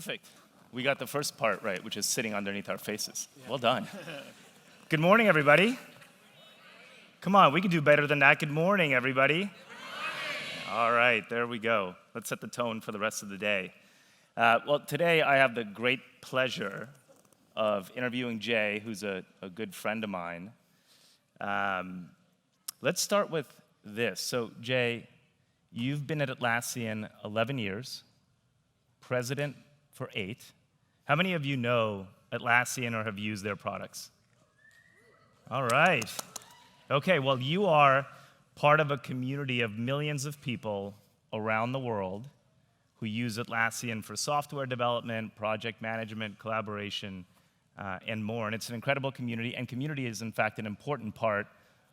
Perfect. We got the first part right, which is sitting underneath our faces. Yeah. Well done. Good morning, everybody. Come on, we can do better than that. Good morning, everybody. Good morning. All right, there we go. Let's set the tone for the rest of the day. Well, today I have the great pleasure of interviewing Jay, who's a good friend of mine. Let's start with this. So, Jay, you've been at Atlassian 11 years, president for 8. How many of you know Atlassian or have used their products? All right. Okay, well, you are part of a community of millions of people around the world who use Atlassian for software development, project management, collaboration, and more. And it's an incredible community, and community is, in fact, an important part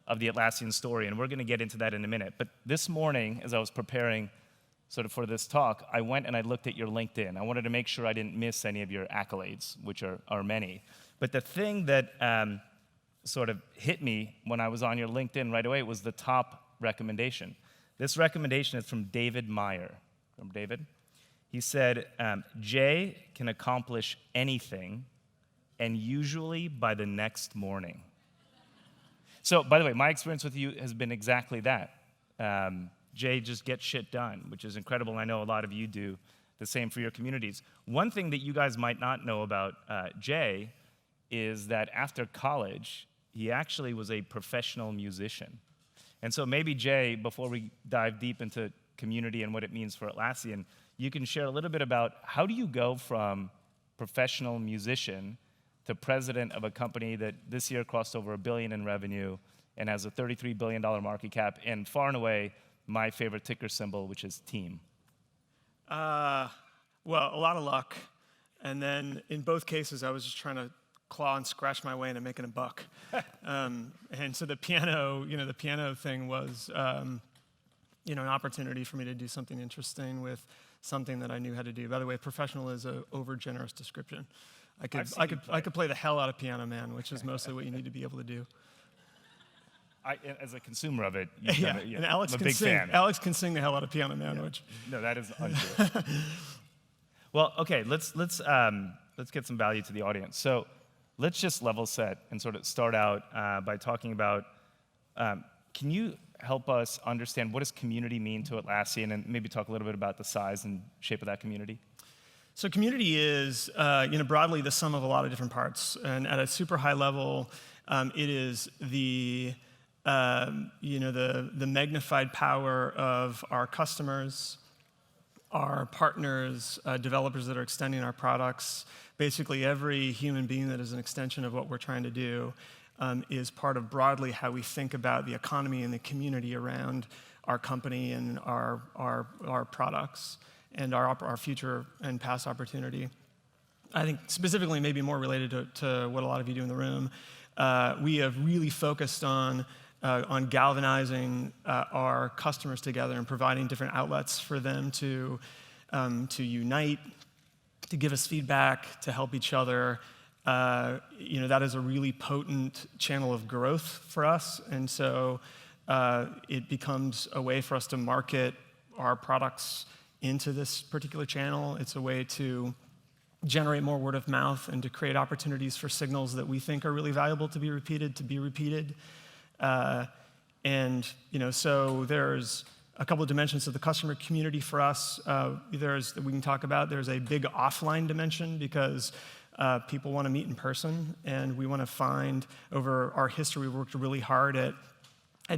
of the Atlassian story, and we're going to get into that in a minute. But this morning, as I was preparing sort of for this talk, I went and I looked at your LinkedIn. I wanted to make sure I didn't miss any of your accolades, which are many. But the thing that sort of hit me when I was on your LinkedIn right away was the top recommendation. This recommendation is from David Meyer. From David? He said, Jay can accomplish anything, and usually by the next morning. So, by the way, my experience with you has been exactly that. Jay just gets shit done, which is incredible, and I know a lot of you do the same for your communities. One thing that you guys might not know about Jay is that after college, he actually was a professional musician. And so maybe, Jay, before we dive deep into community and what it means for Atlassian, you can share a little bit about how do you go from professional musician to president of a company that this year crossed over $1 billion in revenue and has a $33 billion market cap, and far and away, my favorite ticker symbol, which is team? Well, a lot of luck. And then in both cases, I was just trying to claw and scratch my way into making a buck. And so the piano thing was, an opportunity for me to do something interesting with something that I knew how to do. By the way, professional is an over-generous description. I could play the hell out of Piano Man, which is mostly what you need to be able to do. As a consumer of it, and Alex I'm a can big sing. fan. Alex can sing the hell out of Piano Man, which no, that is untrue. Well, okay, let's get some value to the audience. So let's just level set and sort of start out by talking about. Can you help us understand what does community mean to Atlassian, and maybe talk a little bit about the size and shape of that community? So community is, broadly the sum of a lot of different parts, and at a super high level, it is the magnified power of our customers, our partners, developers that are extending our products. Basically, every human being that is an extension of what we're trying to do is part of broadly how we think about the economy and the community around our company and our products and our future and past opportunity. I think specifically maybe more related to what a lot of you do in the room, we have really focused on galvanizing our customers together and providing different outlets for them to unite, to give us feedback, to help each other. That is a really potent channel of growth for us, and so it becomes a way for us to market our products into this particular channel. It's a way to generate more word of mouth and to create opportunities for signals that we think are really valuable to be repeated. So there's a couple of dimensions of the customer community for us. We can talk about. There's a big offline dimension because people want to meet in person, and we want to find, over our history, we worked really hard at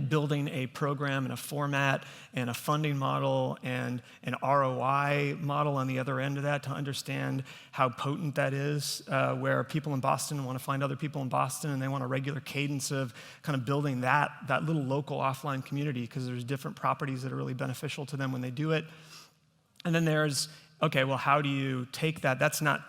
building a program and a format and a funding model and an ROI model on the other end of that to understand how potent that is, where people in Boston want to find other people in Boston, and they want a regular cadence of kind of building that little local offline community, because there's different properties that are really beneficial to them when they do it. And then there's, okay, well, how do you take that? That's not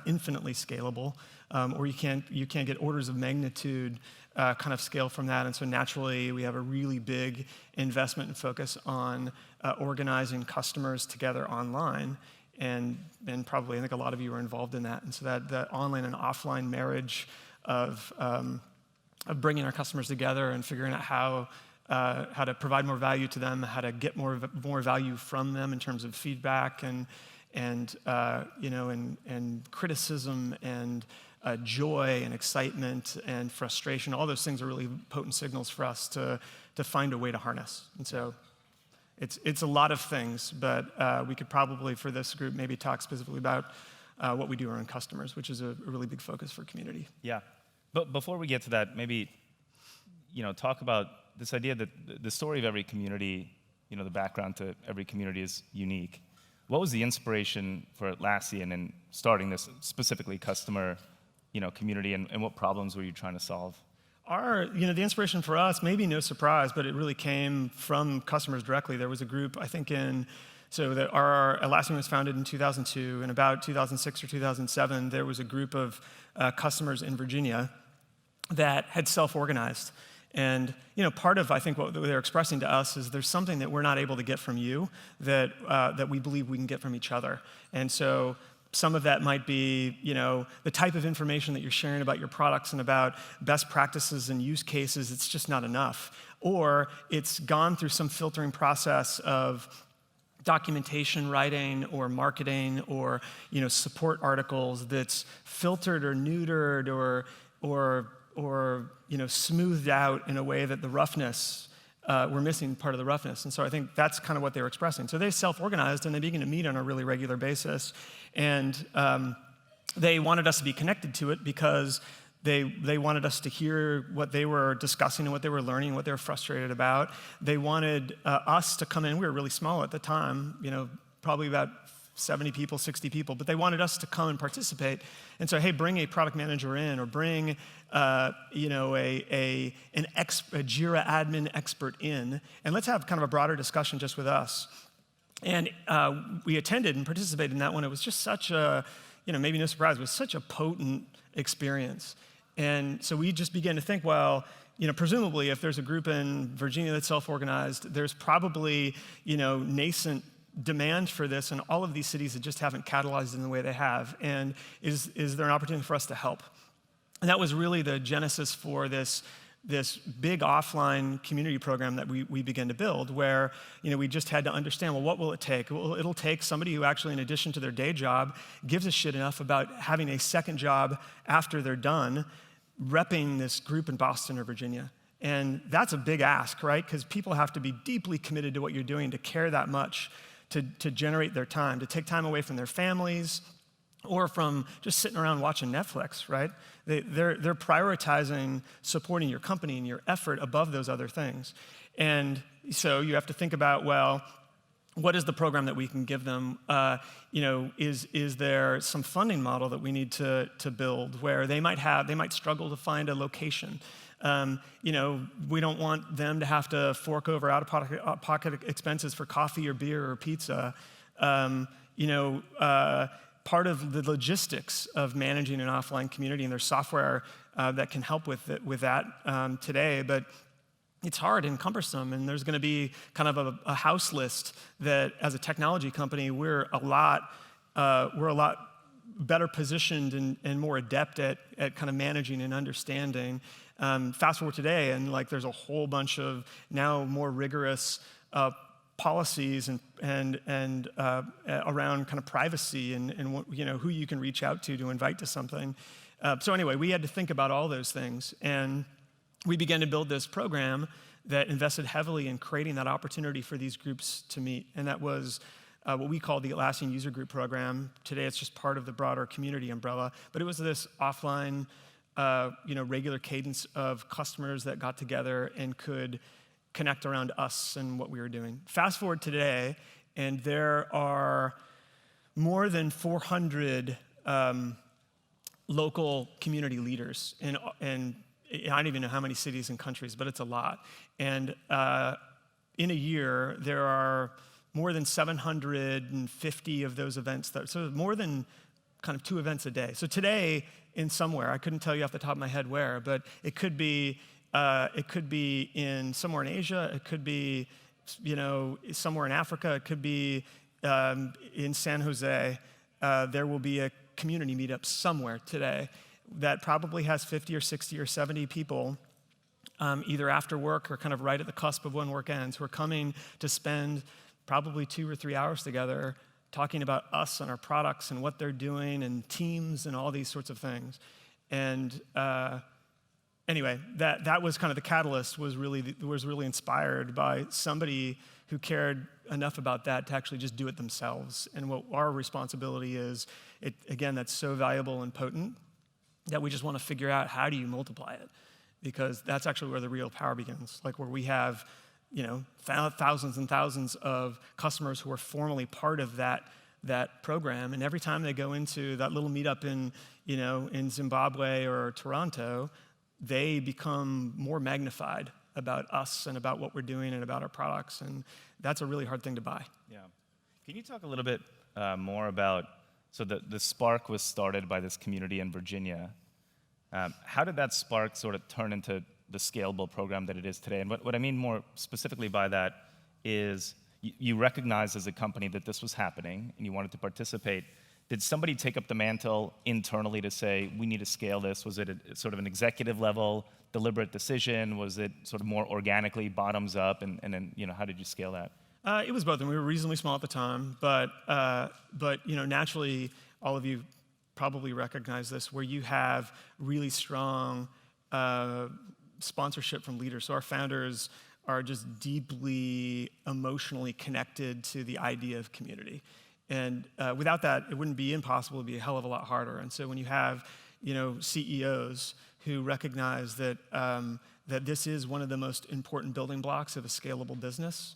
infinitely scalable, or you can't get orders of magnitude kind of scale from that. And so naturally, we have a really big investment and focus on organizing customers together online. And probably, I think a lot of you are involved in that. And so that online and offline marriage of bringing our customers together and figuring out how to provide more value to them, how to get more value from them in terms of feedback and and and criticism and joy and excitement and frustration. All those things are really potent signals for us to find a way to harness. And so it's a lot of things, but we could probably, for this group, maybe talk specifically about what we do around customers, which is a really big focus for community. Yeah. But before we get to that, maybe talk about this idea that the story of every community, the background to every community is unique. What was the inspiration for Atlassian in starting this specifically customer, community, and what problems were you trying to solve? The inspiration for us, maybe no surprise, but it really came from customers directly. There was a group, I think our Atlassian was founded in 2002, and about 2006 or 2007, there was a group of customers in Virginia that had self-organized. And part of, I think, what they're expressing to us is there's something that we're not able to get from you that we believe we can get from each other. And so some of that might be, the type of information that you're sharing about your products and about best practices and use cases, it's just not enough. Or it's gone through some filtering process of documentation writing or marketing or, support articles that's filtered or neutered or smoothed out in a way that the roughness, we're missing part of the roughness. And so I think that's kind of what they were expressing. So they self-organized, and they began to meet on a really regular basis. And they wanted us to be connected to it because they wanted us to hear what they were discussing and what they were learning and what they were frustrated about. They wanted us to come in. We were really small at the time, probably about 70 people, 60 people, but they wanted us to come and participate. And so, hey, bring a product manager in, or bring a Jira admin expert in, and let's have kind of a broader discussion just with us. And we attended and participated in that one. It was just such a, maybe no surprise, it was such a potent experience. And so we just began to think, well, presumably if there's a group in Virginia that's self-organized, there's probably, nascent demand for this in all of these cities that just haven't catalyzed in the way they have. And is there an opportunity for us to help? And that was really the genesis for this big offline community program that we began to build, where we just had to understand, well, what will it take? Well, it'll take somebody who actually, in addition to their day job, gives a shit enough about having a second job after they're done, repping this group in Boston or Virginia. And that's a big ask, right? Because people have to be deeply committed to what you're doing, to care that much, to generate their time, to take time away from their families or from just sitting around watching Netflix, right? They're prioritizing supporting your company and your effort above those other things. And so you have to think about, well, what is the program that we can give them? Is there some funding model that we need to build where they might struggle to find a location? We don't want them to have to fork over out-of-pocket expenses for coffee or beer or pizza. Part of the logistics of managing an offline community, and there's software that can help with that today, but it's hard and cumbersome, and there's going to be kind of a house list that, as a technology company, we're a lot better positioned and more adept at kind of managing and understanding. Fast forward today, and there's a whole bunch of now more rigorous policies and around kind of privacy and who you can reach out to invite to something. So anyway, we had to think about all those things, and we began to build this program that invested heavily in creating that opportunity for these groups to meet, and that was what we call the Atlassian User Group Program. Today, it's just part of the broader community umbrella, but it was this offline, regular cadence of customers that got together and could connect around us and what we were doing. Fast forward today, and there are more than 400 local community leaders, and I don't even know how many cities and countries, but it's a lot. And in a year, there are more than 750 of those events. So more than kind of 2 events a day. So today, in somewhere, I couldn't tell you off the top of my head where, but it could be in somewhere in Asia. It could be, somewhere in Africa. It could be in San Jose. There will be a community meetup somewhere today that probably has 50 or 60 or 70 people, either after work or kind of right at the cusp of when work ends, who are coming to spend probably 2 or 3 hours together talking about us and our products and what they're doing and teams and all these sorts of things. And anyway, that was kind of the catalyst, was really inspired by somebody who cared enough about that to actually just do it themselves. And what our responsibility is, again, that's so valuable and potent that we just want to figure out, how do you multiply it? Because that's actually where the real power begins, like where we have, thousands and thousands of customers who are formally part of that program. And every time they go into that little meetup in Zimbabwe or Toronto, they become more magnified about us and about what we're doing and about our products. And that's a really hard thing to buy. Yeah. Can you talk a little bit more about, so the Spark was started by this community in Virginia. How did that Spark sort of turn into the scalable program that it is today? And what I mean more specifically by that is you recognized as a company that this was happening and you wanted to participate. Did somebody take up the mantle internally to say, we need to scale this? Was it sort of an executive level, deliberate decision? Was it sort of more organically bottoms up? And then, how did you scale that? It was both, and we were reasonably small at the time, but naturally, all of you probably recognize this, where you have really strong sponsorship from leaders. So our founders are just deeply emotionally connected to the idea of community. And without that, it wouldn't be impossible. It'd be a hell of a lot harder. And so when you have, CEOs who recognize that that this is one of the most important building blocks of a scalable business,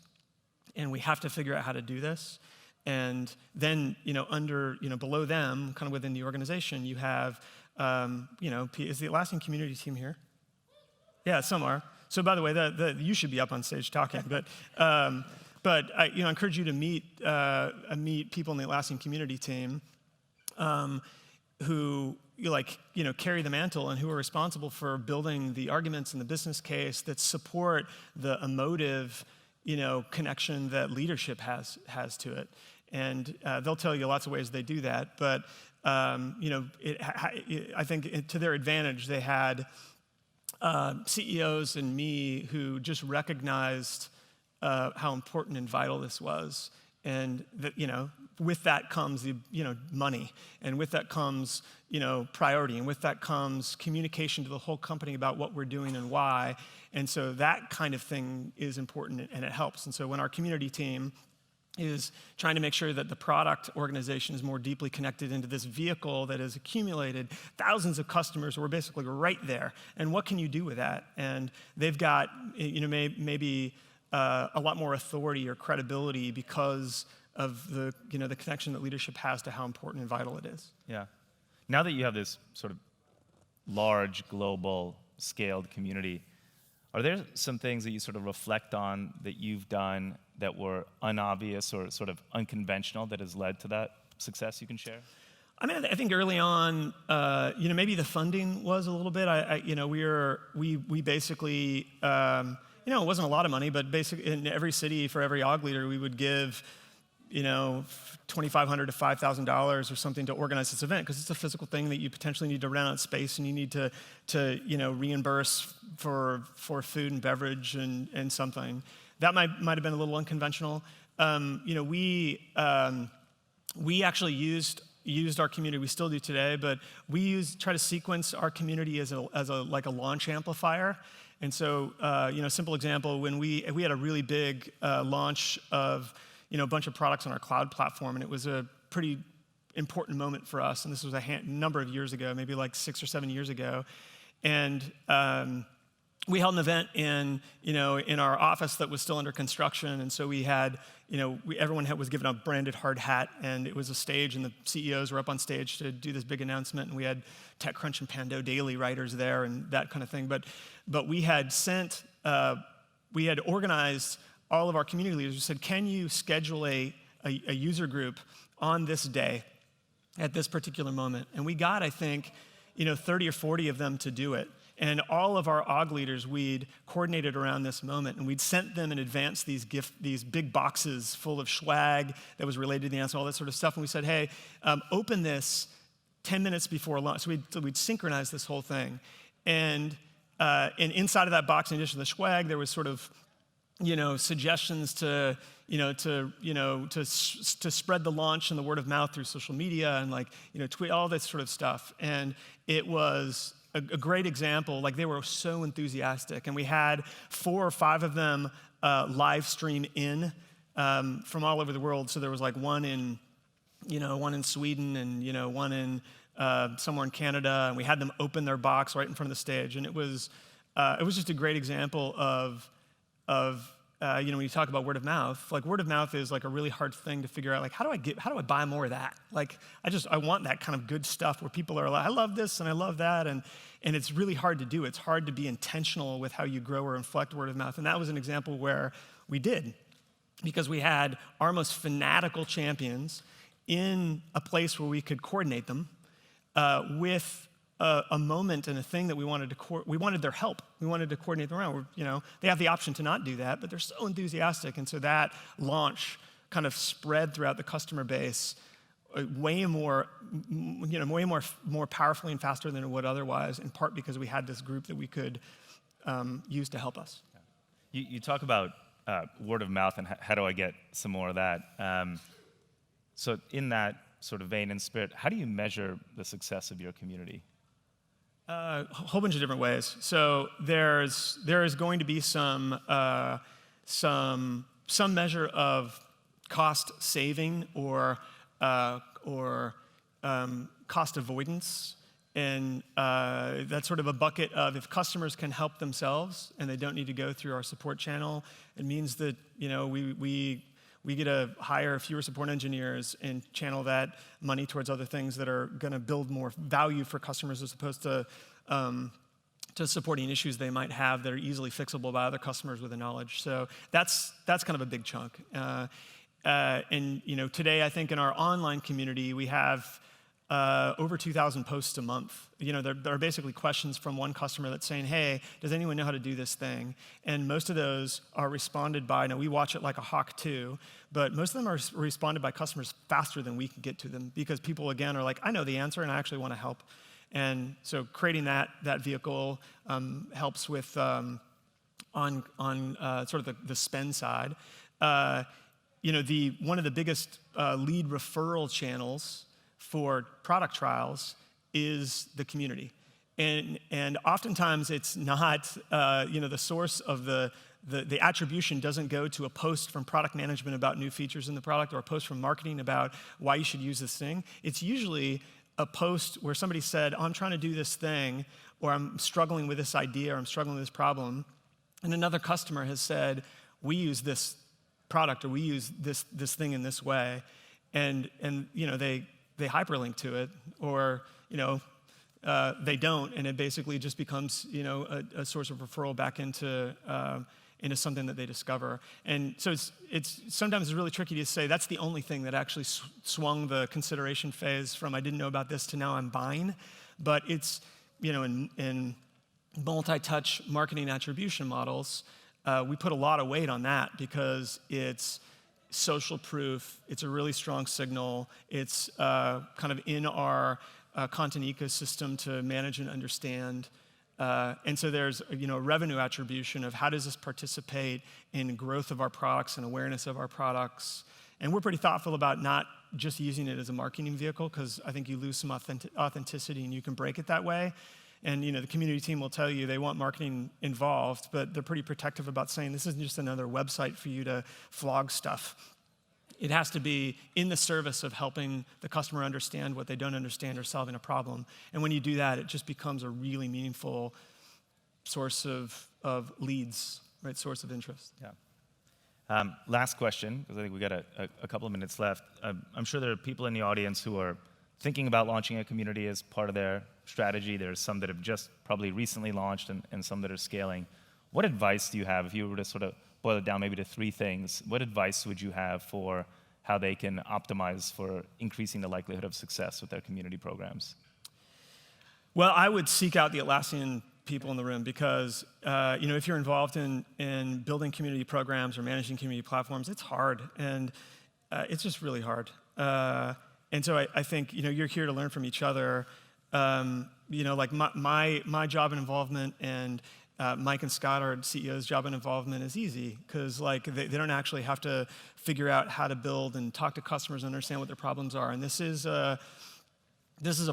and we have to figure out how to do this. And then, below them, kind of within the organization, you have, is the Atlassian community team here? Yeah, some are. So by the way, you should be up on stage talking, but I encourage you to meet people in the Atlassian community team who carry the mantle and who are responsible for building the arguments and the business case that support the emotive, connection that leadership has to it. And they'll tell you lots of ways they do that, but I think to their advantage, they had CEOs and me who just recognized how important and vital this was, and that with that comes the money, and with that comes priority, and with that comes communication to the whole company about what we're doing and why. And so that kind of thing is important, and it helps. And so when our community team is trying to make sure that the product organization is more deeply connected into this vehicle that has accumulated thousands of customers who are basically right there, and what can you do with that? And they've got maybe a lot more authority or credibility because of the the connection that leadership has to how important and vital it is. Yeah. Now that you have this sort of large, global, scaled community, are there some things that you sort of reflect on that you've done that were unobvious or sort of unconventional that has led to that success you can share? I mean, I think early on, maybe the funding was a little bit. We basically, it wasn't a lot of money, but basically in every city for every org leader, we would give, $2,500 to $5,000 or something to organize this event, because it's a physical thing that you potentially need to rent out space, and you need to reimburse for food and beverage and something. That might have been a little unconventional. We actually used our community. We still do today, but we try to sequence our community as a launch amplifier. And so, simple example, when we had a really big launch of a bunch of products on our cloud platform, and it was a pretty important moment for us. And this was a number of years ago, maybe like 6 or 7 years ago, and we held an event in our office that was still under construction. And so we had everyone was given a branded hard hat, and it was a stage, and the CEOs were up on stage to do this big announcement, and we had TechCrunch and Pando Daily writers there and that kind of thing. But we had organized all of our community leaders who said, can you schedule a user group on this day at this particular moment? And we got, I think, 30 or 40 of them to do it. And all of our org leaders, we'd coordinated around this moment, and we'd sent them in advance these big boxes full of swag that was related to the announcement, all that sort of stuff. And we said, hey, open this 10 minutes before launch. So we'd synchronize this whole thing. And inside of that box, in addition to the swag, there was sort of suggestions to spread the launch and the word of mouth through social media and tweet, all this sort of stuff. And it was a great example. They were so enthusiastic, and we had 4 or 5 of them live stream in from all over the world. So there was one in Sweden and one in somewhere in Canada, and we had them open their box right in front of the stage, and it was just a great example of when you talk about word of mouth, word of mouth is a really hard thing to figure out. How do I buy more of that? I want that kind of good stuff where people are like, I love this and I love that, and it's really hard to do. It's hard to be intentional with how you grow or inflect word of mouth, and that was an example where we did, because we had our most fanatical champions in a place where we could coordinate them with a moment and a thing that we wanted their help. We wanted to coordinate them around. They have the option to not do that, but they're so enthusiastic, and so that launch kind of spread throughout the customer base way more powerfully and faster than it would otherwise. In part because we had this group that we could use to help us. You talk about word of mouth and how do I get some more of that. So in that sort of vein and spirit, how do you measure the success of your community? A whole bunch of different ways. So there is going to be some measure of cost saving or cost avoidance, and that's sort of a bucket of if customers can help themselves and they don't need to go through our support channel. It means that we get to hire fewer support engineers and channel that money towards other things that are going to build more value for customers, as opposed to supporting issues they might have that are easily fixable by other customers with the knowledge. So that's kind of a big chunk. And today I think in our online community we have over 2,000 posts a month. There are basically questions from one customer that's saying, hey, does anyone know how to do this thing? And most of those are responded by, now we watch it like a hawk too, but most of them are responded by customers faster than we can get to them, because people, again, are like, I know the answer and I actually want to help. And so creating that vehicle helps with on sort of the spend side. One of the biggest lead referral channels for product trials is the community, and oftentimes it's not the source of the attribution doesn't go to a post from product management about new features in the product, or a post from marketing about why you should use this thing. It's usually a post where somebody said, oh, I'm trying to do this thing, or I'm struggling with this idea, or I'm struggling with this problem, and another customer has said, we use this product, or we use this thing in this way, and they hyperlink to it, or they don't, and it basically just becomes a source of referral back into something that they discover. And so it's sometimes really tricky to say that's the only thing that actually swung the consideration phase from I didn't know about this to now I'm buying. But it's in multi-touch marketing attribution models, we put a lot of weight on that because it's social proof, it's a really strong signal, it's kind of in our content ecosystem to manage and understand. And so there's a revenue attribution of how does this participate in growth of our products and awareness of our products. And we're pretty thoughtful about not just using it as a marketing vehicle, because I think you lose some authenticity and you can break it that way. And the community team will tell you they want marketing involved, but they're pretty protective about saying this isn't just another website for you to flog stuff. It has to be in the service of helping the customer understand what they don't understand or solving a problem. And when you do that, it just becomes a really meaningful source of leads, right? Source of interest. Yeah. Last question, because I think we got a couple of minutes left. I'm sure there are people in the audience who are thinking about launching a community as part of their strategy. There's some that have just probably recently launched and some that are scaling. What advice do you have, if you were to sort of boil it down maybe to 3 things, what advice would you have for how they can optimize for increasing the likelihood of success with their community programs? Well, I would seek out the Atlassian people in the room, because if you're involved in building community programs or managing community platforms, it's hard, and it's just really hard. And so I think you're here to learn from each other. Like my job and involvement and Mike and Scott, our CEO's job and involvement is easy because like they don't actually have to figure out how to build and talk to customers and understand what their problems are. And this is a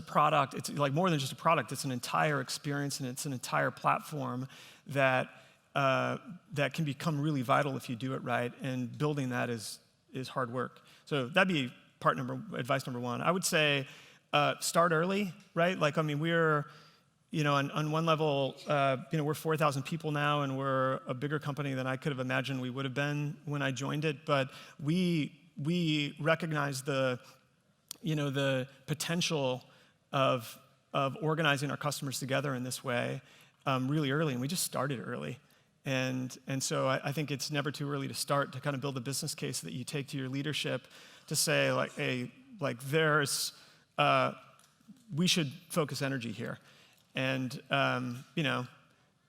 product. It's like more than just a product. It's an entire experience and it's an entire platform that can become really vital if you do it right. And building that is hard work. So that'd be advice number one. I would say start early, right? Like I mean we're on one level, we're 4,000 people now, and we're a bigger company than I could have imagined we would have been when I joined it. But we recognize the potential of organizing our customers together in this way really early, and we just started early. And so I think it's never too early to start to kind of build a business case that you take to your leadership to say like, hey, like we should focus energy here. And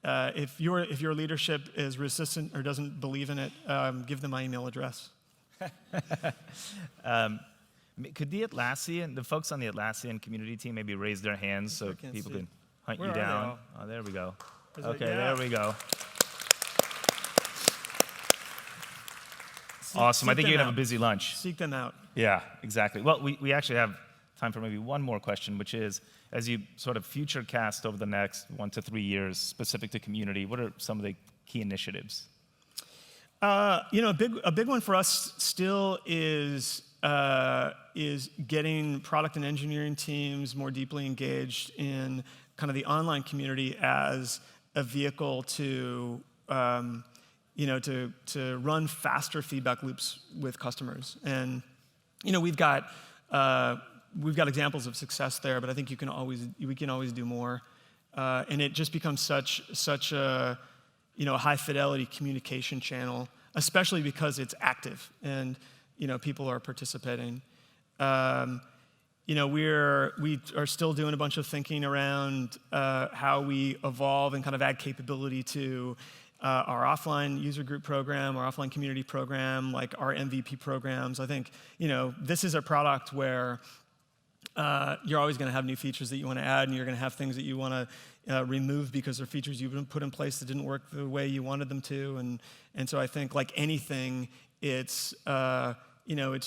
if your leadership is resistant or doesn't believe in it, give them my email address. Could the folks on the Atlassian community team maybe raise their hands so people can hunt Where you are they down? all? Oh, there we go. Okay, there we go. Awesome. I think you're going to have a busy lunch. Seek them out. Yeah, exactly. Well, we actually have time for maybe one more question, which is, as you sort of Futurecast over the next 1 to 3 years specific to community, what are some of the key initiatives? A big one for us still is getting product and engineering teams more deeply engaged in kind of the online community as a vehicle to run faster feedback loops with customers. And we've got examples of success there, but I think we can always do more. And it just becomes such a high fidelity communication channel, especially because it's active and people are participating. We are still doing a bunch of thinking around how we evolve and kind of add capability to our offline user group program, our offline community program, like our MVP programs. I think this is a product where you're always going to have new features that you want to add, and you're going to have things that you want to remove because they're features you've put in place that didn't work the way you wanted them to. And so I think like anything, it's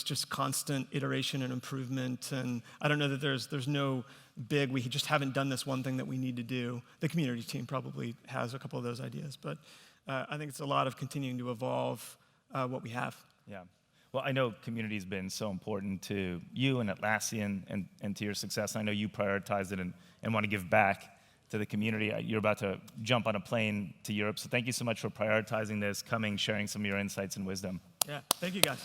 just constant iteration and improvement. And I don't know that there's no big, we just haven't done this one thing that we need to do. The community team probably has a couple of those ideas, but I think it's a lot of continuing to evolve what we have. Yeah. Well, I know community's been so important to you and Atlassian and to your success. I know you prioritize it and want to give back to the community. You're about to jump on a plane to Europe, so thank you so much for prioritizing this, sharing some of your insights and wisdom. Yeah, thank you guys.